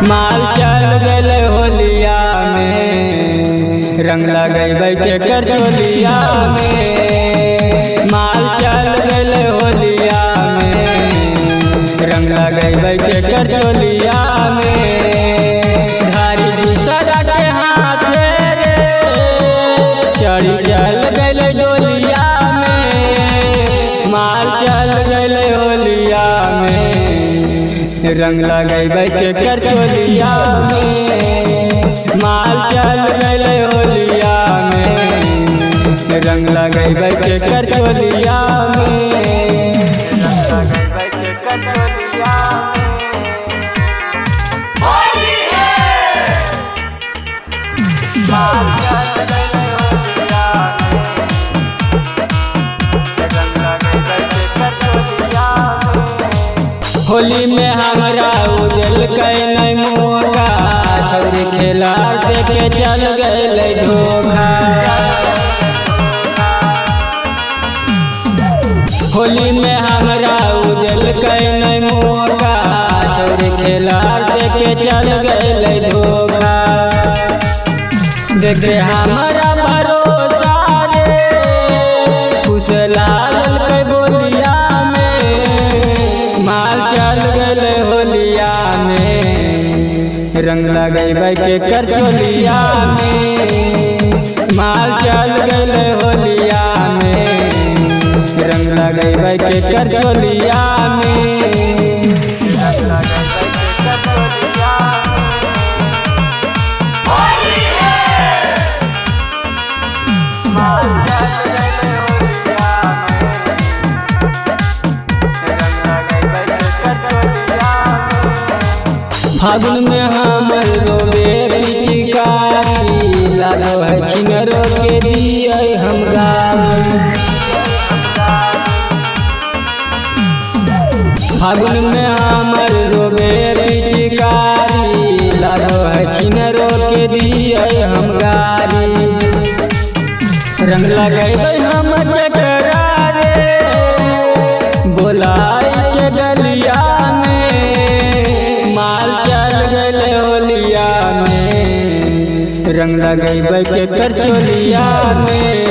माल चल गए होलिया में रंग लगैबै केकर चोलिया में। माल चल गए होलिया में रंग लगैबै केकर चोलिया में। धारी दूसरा के हाथ रे चढ़ी चल गए डोलिया में। माल चल गए होलिया में रंग लगैबै केकर चोलिया में। माल चल गए होलिया में रंग लगैबै केकर चोलिया में। रंग लगैबै केकर चोलिया माल चल गए होलिया रंग लगैबै केकर चोलिया। होली में हमरा उजल नहीं मौका छौरी खेला देखे चल गए धोखा। होली में हमरा उजल नहीं मौका छौरी खेला देखे चल गए धोखा। देखे हमारा भरोसा रे खुशलाल के बोलिया में। माल चल गए होलिया में रंग लगैबै केकर चोलिया में। माल चल गए होलिया में रंग लगैबै केकर चोलिया में। रंग लगैबै केकर चोलिया माल चल गए होलिया फागुन में हमर रोबे पिचकारी लागो है छिनरो के दिए हम गावे। फागुन में हमर रोबे पिचकारी लागो है छिनरो के दिए हम गारी। रंग लगैबै हम केकरा रे बोलाई के गलिया में। माल चल गए होलिया में रंग लगैबै केकर चोलिया में।